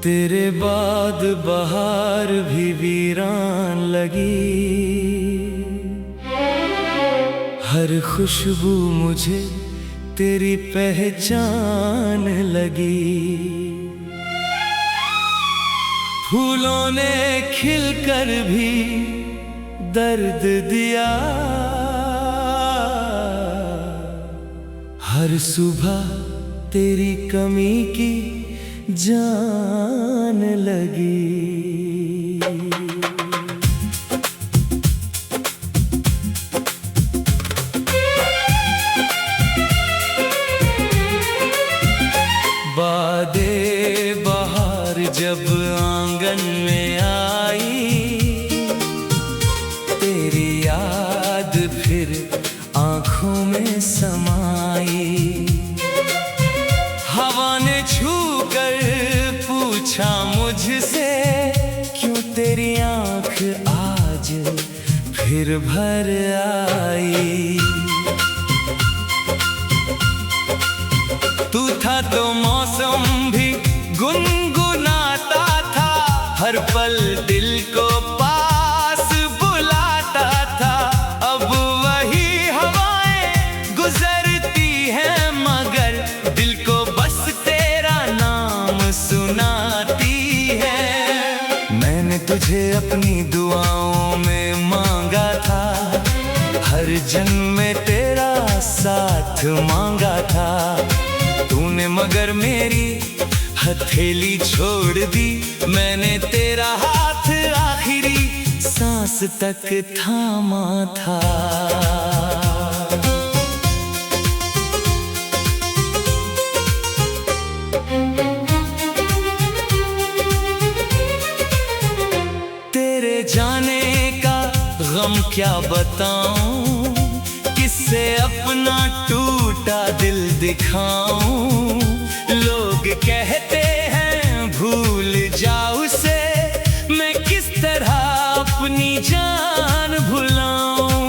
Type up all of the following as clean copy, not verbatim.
तेरे बाद बहार भी वीरान लगी। हर खुशबू मुझे तेरी पहचान लगी। फूलों ने खिलकर भी दर्द दिया। हर सुबह तेरी कमी की जान लगी। बादे बहार जब आंगन में आई, तेरी याद फिर आंखों में समाई। हवा ने छू कर पूछा मुझसे, क्यों तेरी आंख आज फिर भर आई। तू था तो मौसम भी गुनगुनाता था, हर पल दिल को पास बुलाता था। अब वही हवाएं गुजरती हैं, मगर दिल को बस तेरा नाम सुनाती है। मैंने तुझे अपनी दुआओं में मांगा था, हर जन्म में तेरा साथ मांगा था। तूने मगर मेरी हथेली छोड़ दी। मैंने तेरा हाथ आखिरी सांस तक थामा था। तेरे जाने का गम क्या बताऊं, किससे अपना टूटा दिल दिखाऊं। लोग कहते हैं भूल जाऊं से, मैं किस तरह अपनी जान भुलाऊं।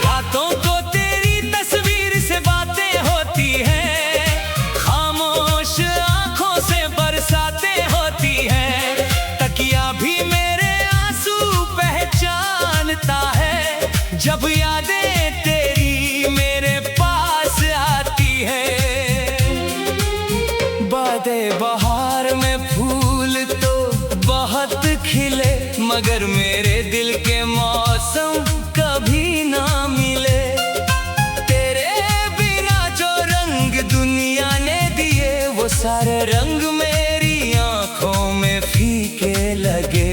रातों को तेरी तस्वीर से बातें होती हैं, खामोश आंखों से बरसातें होती हैं। तकिया भी मेरे आंसू पहचानता है, जब यादें तेरी मेरे पास आती है। बादे बहार में फूल तो बहुत खिले, मगर मेरे दिल के मौसम कभी ना मिले। तेरे बिना जो रंग दुनिया ने दिए, वो सारे रंग मेरी आंखों में फीके लगे।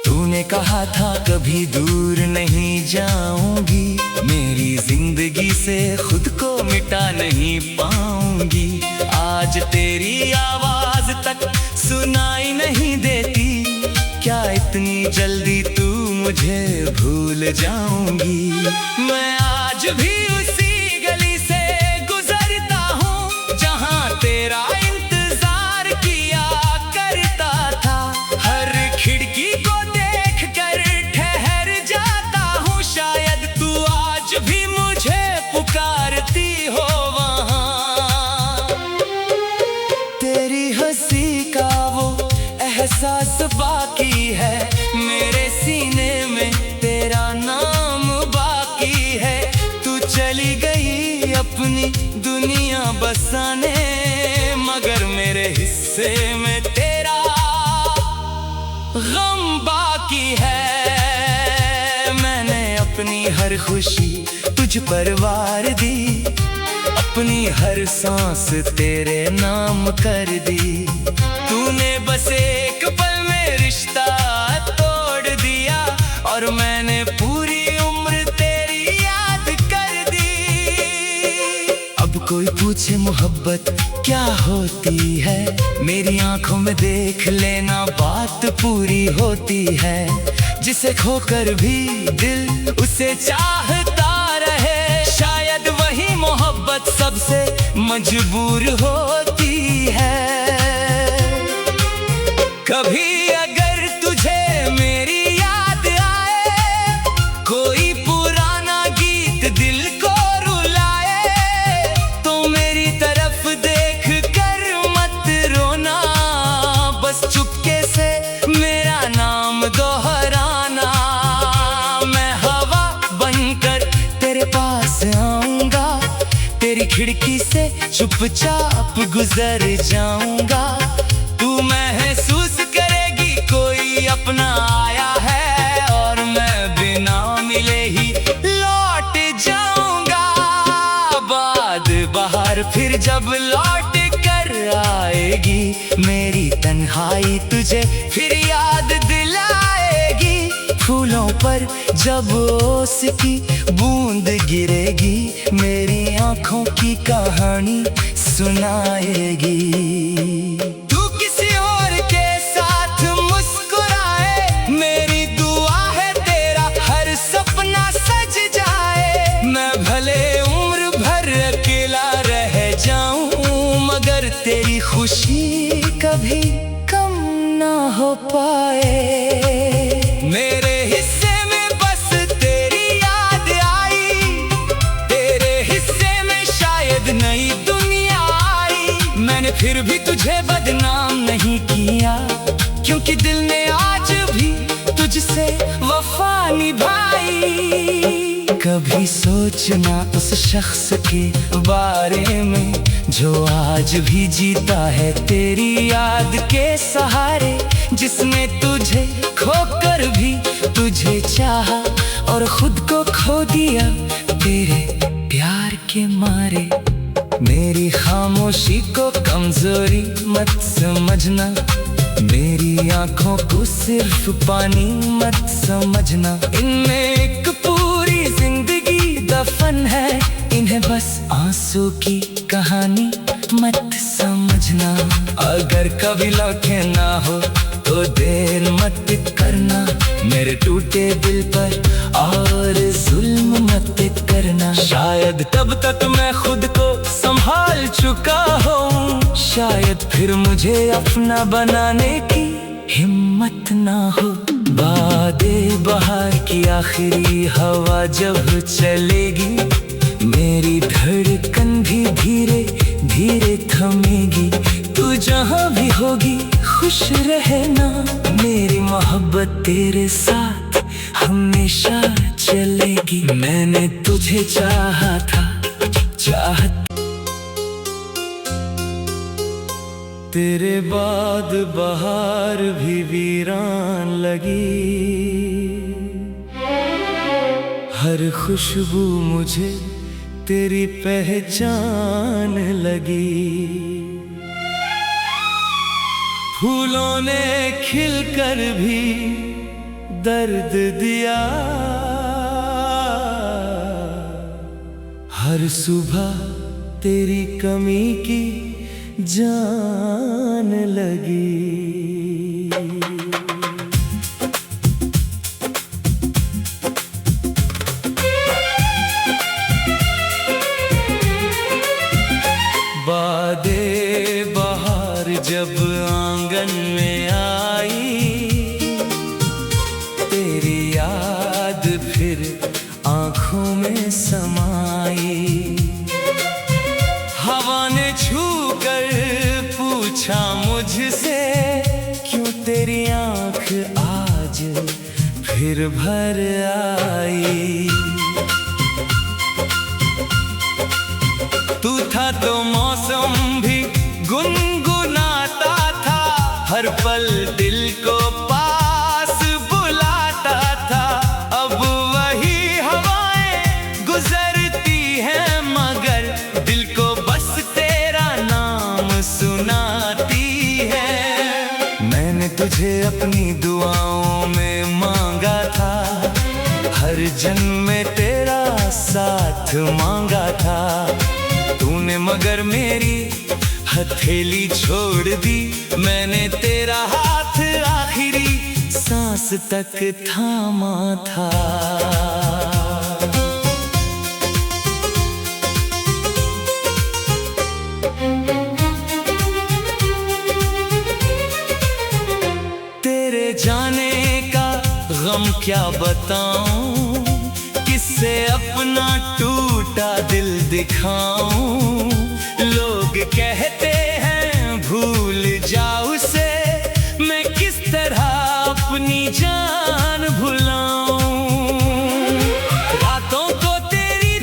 तूने कहा था कभी दूर नहीं जाऊंगी, मेरी जिंदगी से खुद को मिटा नहीं पाऊंगी। आज तेरी आवाज तक सुनाई नहीं देती, क्या इतनी जल्दी तू मुझे भूल जाऊंगी। मैं आज भी उसी गली से गुजरता हूँ, जहाँ तेरा इंतजार किया करता था। हर खिड़की को देख कर ठहर जाता हूँ, शायद तू आज भी मुझे पुकारती हो वहाँ। तेरी हंसी का वो एहसास बाकी है, मेरे सीने में तेरा नाम बाकी है। तू चली गई अपनी दुनिया बसाने, मगर मेरे हिस्से में तेरा गम बाकी है। मैंने अपनी हर खुशी तुझ पर वार दी, अपनी हर सांस तेरे नाम कर दी। तूने बस एक पल में रिश्ता तोड़ दिया, और मैंने पूरी उम्र तेरी याद कर दी। अब कोई पूछे मोहब्बत क्या होती है, मेरी आंखों में देख लेना बात पूरी होती है। जिसे खोकर भी दिल उसे चाहता रहे, शायद वही मोहब्बत सबसे मजबूर होती है। कभी अगर तुझे मेरी याद आए, कोई पुराना गीत दिल को रुलाए, तो मेरी तरफ दे पास आऊंगा, तेरी खिड़की से चुपचाप गुजर जाऊंगा। तू महसूस करेगी कोई अपना आया है, और मैं बिना मिले ही लौट जाऊंगा। बाद बहार फिर जब लौट कर आएगी, मेरी तन्हाई तुझे फिर याद दिलाएगी। फूलों पर जब ओस की बूंद गिरेगी, मेरी आंखों की कहानी सुनाएगी। तू किसी और के साथ मुस्कुराए, मेरी दुआ है तेरा हर सपना सज जाए। मैं भले उम्र भर अकेला रह जाऊं, मगर तेरी खुशी कभी कम ना हो पाए। मेरे हिस्से में बस तेरी याद आई, तेरे हिस्से में शायद नई दुनिया आई। मैंने फिर भी तुझे बदनाम नहीं किया, क्योंकि दिल ने आज भी तुझसे वफा निभाई। कभी सोचना उस शख्स के बारे में, जो आज भी जीता है तेरी याद के सहारे। जिसने तुझे खोकर भी तुझे चाहा, और खुद को खो दिया तेरे प्यार के मारे। मेरी खामोशी को कमजोरी मत समझना, मेरी आंखों को सिर्फ पानी मत समझना। इनमें एक पूरी जिंदगी दफन है, इन्हें बस आंसू की कहानी मत समझना। अगर कभी लौटे ना हो तो देर मत करना, मेरे टूटे दिल पर और जुल्म मत करना। शायद तब तक मैं खुद को संभाल चुका हूँ, शायद फिर मुझे अपना बनाने की हिम्मत ना हो। बादे बहार की आखिरी हवा जब चलेगी, मेरी धड़कन भी धीरे धीरे थमेगी। तू जहाँ भी होगी खुश रहना, मेरी मोहब्बत तेरे साथ हमेशा चलेगी। मैंने तुझे चाहा था, चाहत तेरे बाद बहार भी वीरान लगी। हर खुशबू मुझे तेरी पहचान लगी। फूलों ने खिलकर भी दर्द दिया, हर सुबह तेरी कमी की जान लगी। बादे बहार जब आंगन में आई, तेरी याद फिर आंखों में समाई। हवा ने छू कर पूछा मुझसे, क्यों तेरी आंख आज फिर भर आई। तू था तो मौसम भी गुनगुनाता था, हर पल दिल को पास बुलाता था। अब वही हवाएं गुजरती हैं, मगर दिल को बस तेरा नाम सुनाती है। मैंने तुझे अपनी दुआओं में मांगा था, हर जन्म में तेरा साथ मांगा था। तूने मगर मेरी हथेली छोड़ दी, मैंने तेरा हाथ आखिरी सांस तक थामा था। तेरे जाने का गम क्या बताऊं, किससे अपना टूटा दिल दिखाऊं। लोग कहते हैं भूल जाओ उसे, मैं किस तरह अपनी जान भुलाऊं। रातों को तेरी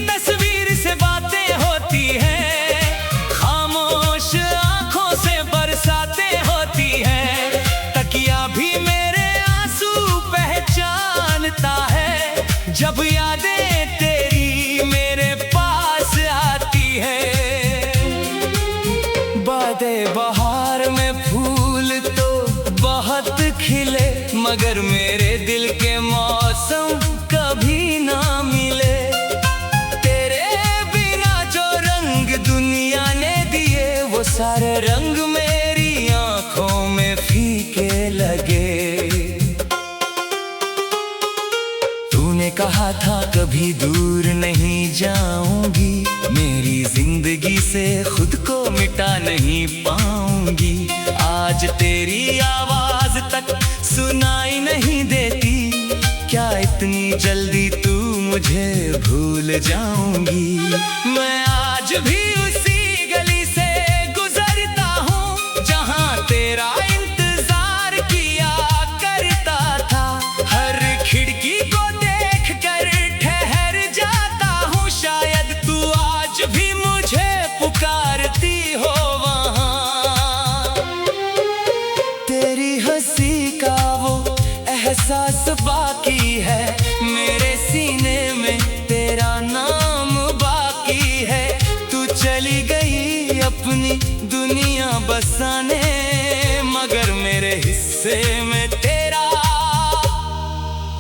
वैसे बहार में फूल तो बहुत खिले, मगर मेरे दिल के मौसम कभी ना मिले। तेरे बिना जो रंग दुनिया ने दिए, वो सारे रंग मेरी आंखों में फीके लगे। तूने कहा था कभी दूर नहीं जाऊंगी, मेरी जिंदगी से खुद को मिटा नहीं पाऊंगी। आज तेरी आवाज तक सुनाई नहीं देती, क्या इतनी जल्दी तू मुझे भूल जाऊंगी। मैं आज भी उसी गली से गुजरता हूँ, जहाँ तेरा इंतजार किया करता था। हर खिड़की को देख कर ठहर जाता हूँ, शायद तू आज भी मुझे पुकारती हो वहाँ। तेरी हंसी का वो एहसास बाकी है, मेरे सीने में तेरा नाम बाकी है। तू चली गई अपनी दुनिया बसाने, मगर मेरे हिस्से में तेरा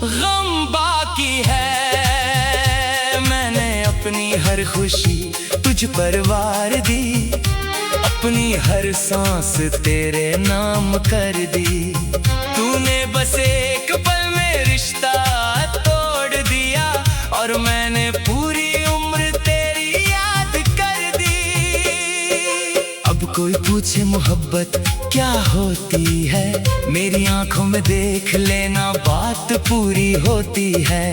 गम बाकी है। मैंने अपनी हर खुशी तुझ पर वार दी, अपनी हर सांस तेरे नाम कर दी। तूने बस एक पल में रिश्ता तोड़ दिया, और मैंने पूरी उम्र तेरी याद कर दी। अब कोई पूछे मोहब्बत क्या होती है, मेरी आंखों में देख लेना बात पूरी होती है।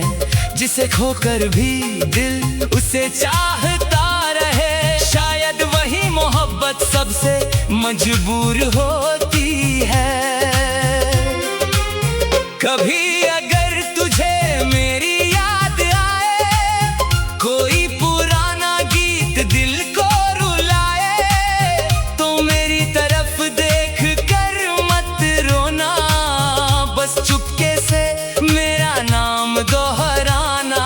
जिसे खोकर भी दिल उसे चाहता रहे, शायद वही मोहब्बत सबसे मजबूर होती है। कभी अगर तुझे मेरी याद आए, कोई पुराना गीत दिल को रुलाए, तो मेरी तरफ देख कर मत रोना, बस चुपके से मेरा नाम दोहराना।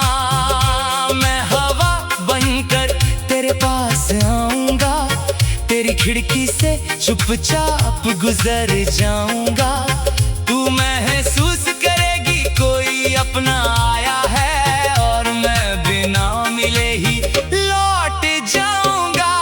मैं हवा बनकर तेरे पास आऊंगा, तेरी खिड़की से चुपचाप गुजर जाऊंगा। तू महसूस करेगी कोई अपना आया है, और मैं बिना मिले ही लौट जाऊंगा।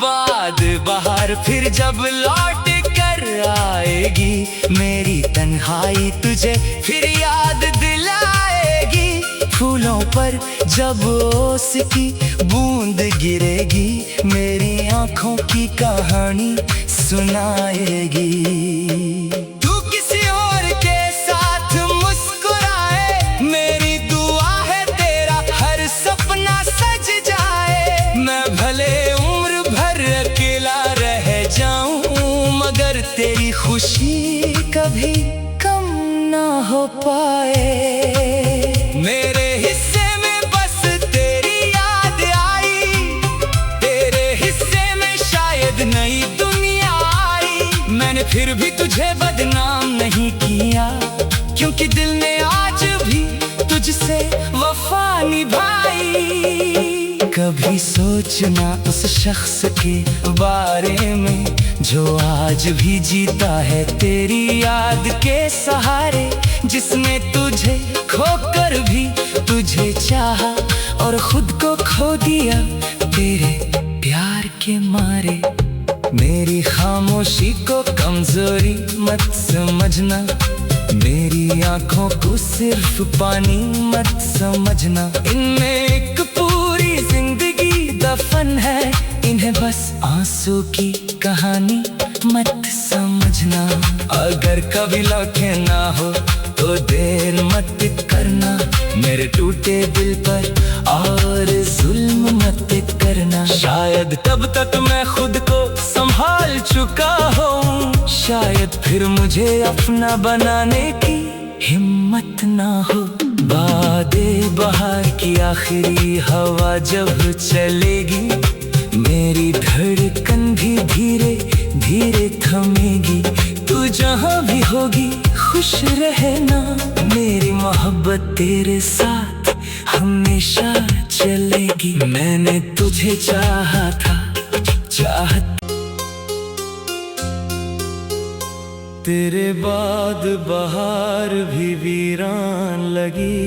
बाद बहार फिर जब लौट कर आएगी, मेरी तन्हाई तुझे फिर याद दिलाएगी। फूलों पर जब ओस की बूंद गिरेगी, मेरी आंखों की कहानी सुनाएगी। तेरी खुशी कभी कम ना हो पाए। मेरे हिस्से में बस तेरी याद आई, तेरे हिस्से में शायद नई दुनिया आई। मैंने फिर भी तुझे बदनाम नहीं किया, क्योंकि दिल ने आज भी तुझसे वफा निभाई। कभी सोचना उस शख्स के बारे में, जो आज भी जीता है तेरी याद के सहारे। जिसने तुझे खोकर भी तुझे चाहा, और खुद को खो दिया तेरे प्यार के मारे। मेरी खामोशी को कमजोरी मत समझना, मेरी आंखों को सिर्फ पानी मत समझना। इनमें एक पूरी जिंदगी दफन है, इन्हें बस आंसू की कहानी मत समझना। अगर कभी लौटे ना हो तो देर मत करना, मेरे टूटे दिल पर और जुल्म मत करना। शायद तब तक मैं खुद को संभाल चुका हूँ, शायद फिर मुझे अपना बनाने की हिम्मत ना हो। बादे बहार की आखिरी हवा जब चलेगी, मेरी धड़कन भी धीरे धीरे थमेगी। तू जहाँ भी होगी खुश रहना, मेरी मोहब्बत तेरे साथ हमेशा चलेगी। मैंने तुझे चाहा था, चाहत तेरे बाद बहार भी वीरान लगी,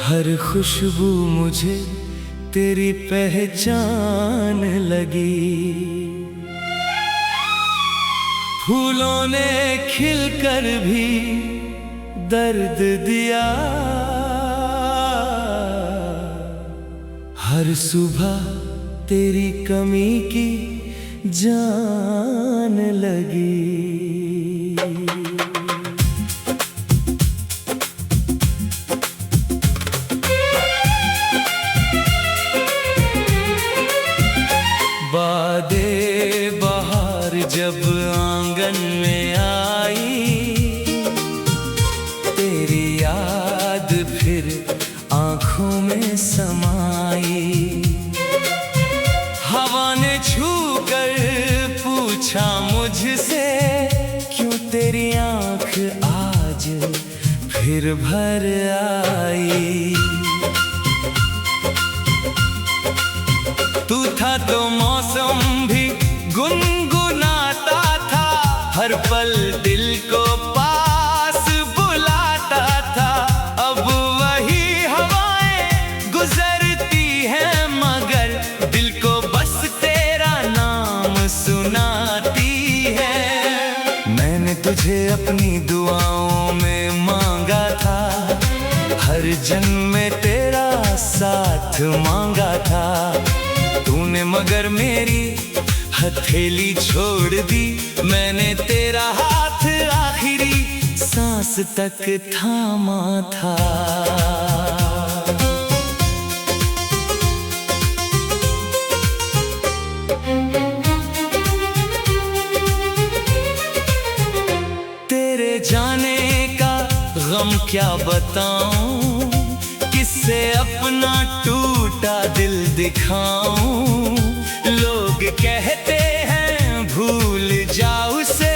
हर खुशबू मुझे तेरी पहचान लगी। फूलों ने खिलकर भी दर्द दिया, हर सुबह तेरी कमी की जान लगी। बादे बहार जब आंगन में आई, तेरी याद फिर आंखों में समाई। हवा ने छू कर पूछा मुझसे, क्यों तेरी आंख आज फिर भर आई। तू था तो मौसम भी गुनगुनाता था, हर पल दिल को पास बुलाता था। अब वही हवाएं गुजरती हैं, मगर दिल को बस तेरा नाम सुनाती है। मैंने तुझे अपनी दुआओं में मांगा था, हर जन्म में तेरा साथ मांगा था। तूने मगर मेरी हथेली छोड़ दी, मैंने तेरा हाथ आखिरी सांस तक थामा था। तेरे जाने का गम क्या बताऊं, किससे अपना टूटा दिल दिखाऊं। लोग कहते हैं भूल जाऊं से,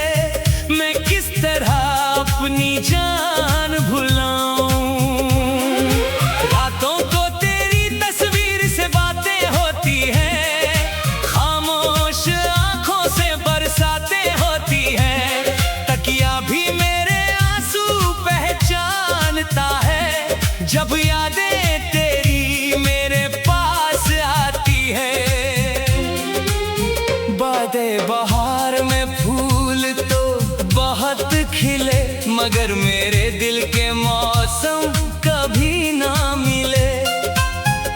मैं किस तरह अपनी जान भुलाऊं। रातों को तेरी तस्वीर से बातें होती हैं, खामोश आंखों से बरसातें होती हैं। तकिया भी मेरे आंसू पहचानता है, जब यादें तेरी मेरे पास आती है। बादे बहार में फूल तो बहुत खिले, मगर मेरे दिल के मौसम कभी ना मिले।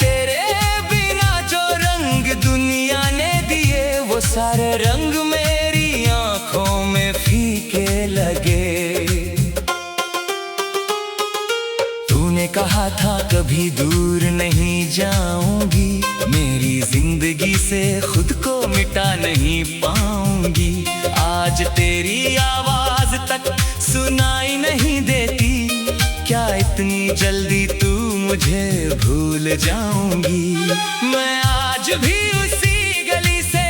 तेरे बिना जो रंग दुनिया ने दिए, वो सारे रंग मेरी आंखों में फीके लगे। तूने कहा था कभी दूर नहीं जाऊंगी, मेरी जिंदगी से खुद को मिटा नहीं पाऊंगी। आज तेरी आवाज तक सुनाई नहीं देती, क्या इतनी जल्दी तू मुझे भूल जाऊंगी। मैं आज भी उसी गली से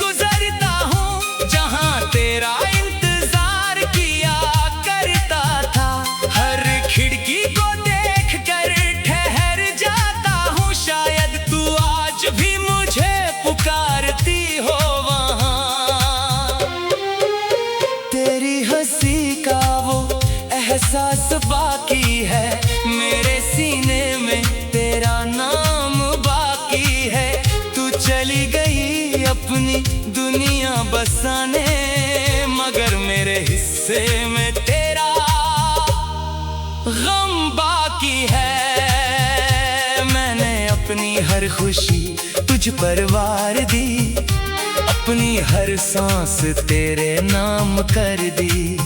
गुजरता हूँ, जहाँ तेरा इंतजार किया करता था। हर खिड़की को देख कर ठहर जाता हूँ, शायद तू आज भी मुझे पुकारती हो वहाँ। तेरी हंसी का वो एहसास बाकी है, मेरे सीने में तेरा नाम बाकी है। तू चली गई अपनी दुनिया बसाने, मगर मेरे हिस्से में तेरा गम बाकी है। मैंने अपनी हर खुशी तुझ पर वार दी, अपनी हर सांस तेरे नाम कर दी।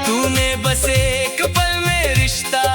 तूने बस एक पल में रिश्ता